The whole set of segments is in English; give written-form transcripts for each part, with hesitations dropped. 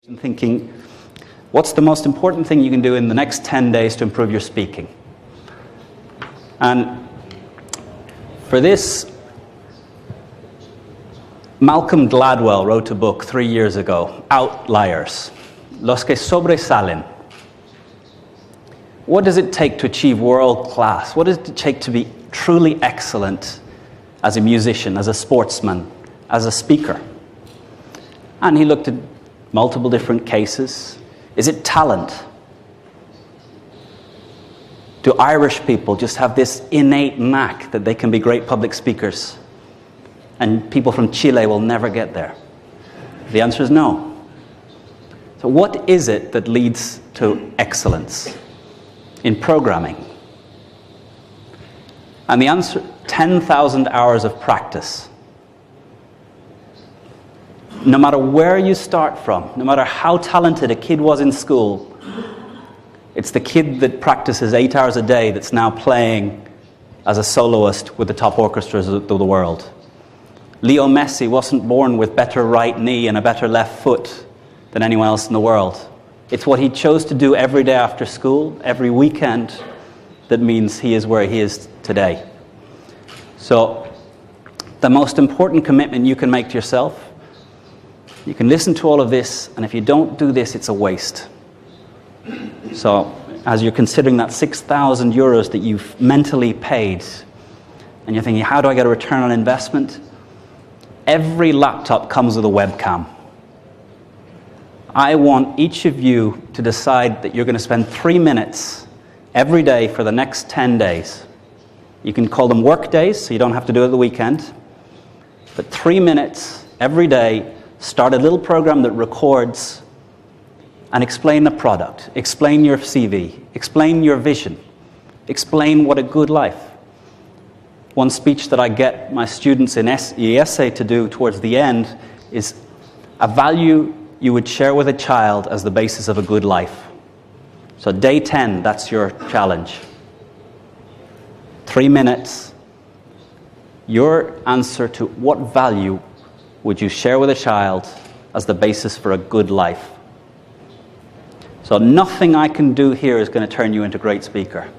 and thinking, what's the most important thing you can do in the next 10 days to improve your speaking? And for this, Malcolm Gladwell wrote a book 3 years ago, Outliers, Los que sobresalen. What does it take to achieve world class? What does it take to be truly excellent as a musician, as a sportsman, as a speaker? And he looked at multiple different cases. Is it talent? Do Irish people just have this innate knack that they can be great public speakers, and people from Chile will never get there? The answer is no. So what is it that leads to excellence in programming? And the answer, 10,000 hours of practice. No matter where you start from, no matter how talented a kid was in school, it's the kid that practices 8 hours a day that's now playing as a soloist with the top orchestras of the world. Leo Messi wasn't born with better right knee and a better left foot than anyone else in the world. It's what he chose to do every day after school, every weekend, that means he is where he is today. So, the most important commitment you can make to yourself, you can listen to all of this, and if you don't do this, it's a waste. So, as you're considering that 6,000 euros that you've mentally paid, and you're thinking, how do I get a return on investment? Every laptop comes with a webcam. I want each of you to decide that you're going to spend 3 minutes every day for the next 10 days. You can call them work days, so you don't have to do it at the weekend. But 3 minutes every day, start a little program that records and explain the product, explain your CV, explain your vision, explain what a good life. One speech that I get my students in ESA to do towards the end is a value you would share with a child as the basis of a good life. So day 10, that's your challenge. 3 minutes, your answer to what value would you share with a child as the basis for a good life? So nothing I can do here is going to turn you into a great speaker.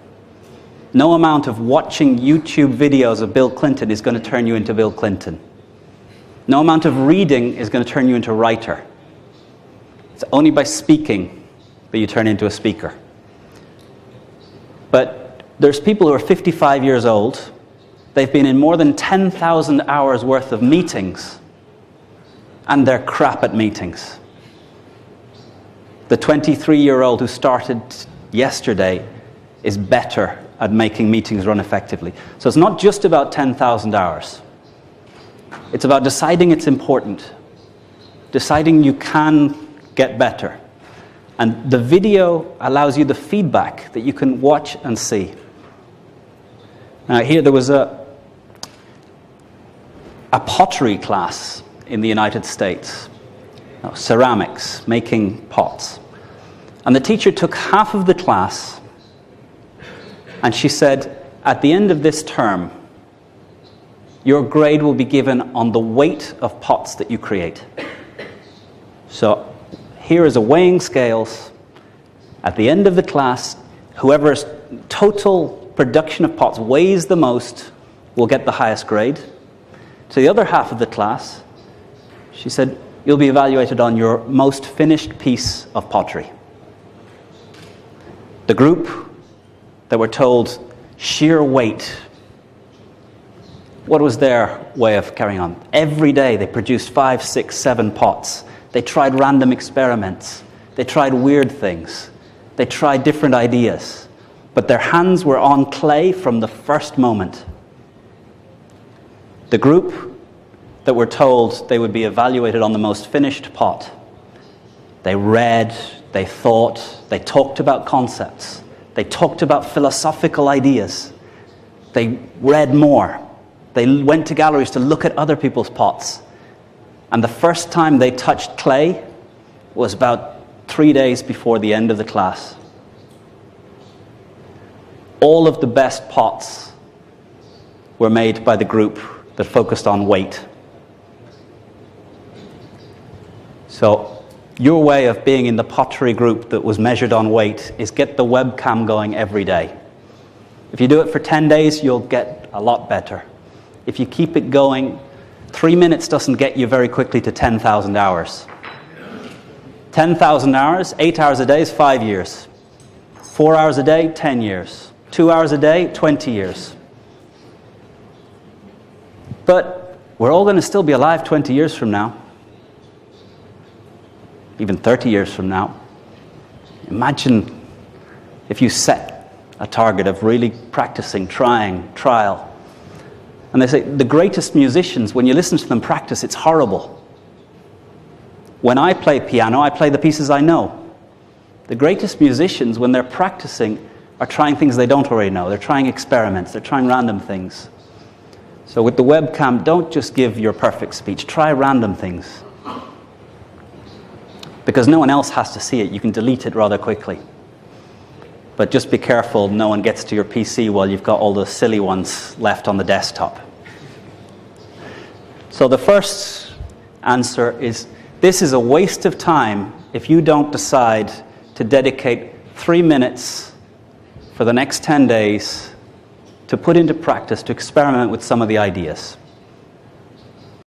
No amount of watching YouTube videos of Bill Clinton is going to turn you into Bill Clinton. No amount of reading is going to turn you into a writer. It's only by speaking that you turn into a speaker. But there's people who are 55 years old. They've been in more than 10,000 hours worth of meetings, and they're crap at meetings. The 23-year-old who started yesterday is better at making meetings run effectively. So it's not just about 10,000 hours. It's about deciding it's important, deciding you can get better. And the video allows you the feedback that you can watch and see. Now here there was a pottery class in the United States. Ceramics, making pots. And the teacher took half of the class and she said, at the end of this term, your grade will be given on the weight of pots that you create. So here is a weighing scales. At the end of the class, whoever's total production of pots weighs the most will get the highest grade. To the other half of the class, she said, you'll be evaluated on your most finished piece of pottery. The group that were told sheer weight, what was their way of carrying on? Every day they produced 5, 6, 7 pots. They tried random experiments. They tried weird things. They tried different ideas. But their hands were on clay from the first moment. The group that were told they would be evaluated on the most finished pot, they read, they thought, they talked about concepts, they talked about philosophical ideas, they read more, they went to galleries to look at other people's pots. And the first time they touched clay was about 3 days before the end of the class. All of the best pots were made by the group that focused on weight. So Your way of being in the pottery group that was measured on weight is get the webcam going every day. If you do it for 10 days, you'll get a lot better. If you keep it going, 3 minutes doesn't get you very quickly to 10,000 hours. 10,000 hours, 8 hours a day is 5 years. 4 hours a day, 10 years. 2 hours a day, 20 years. But we're all going to still be alive 20 years from now. Even 30 years from now. Imagine if you set a target of really practicing, trying, trial. And they say the greatest musicians, when you listen to them practice, it's horrible. When I play piano, I play the pieces I know. The greatest musicians, when they're practicing, are trying things they don't already know. They're trying experiments. They're trying random things. So with the webcam, don't just give your perfect speech. Try random things. Because no one else has to see it. You can delete it rather quickly. But just be careful no one gets to your PC while you've got all the silly ones left on the desktop. So the first answer is, this is a waste of time if you don't decide to dedicate 3 minutes for the next 10 days to put into practice, to experiment with some of the ideas.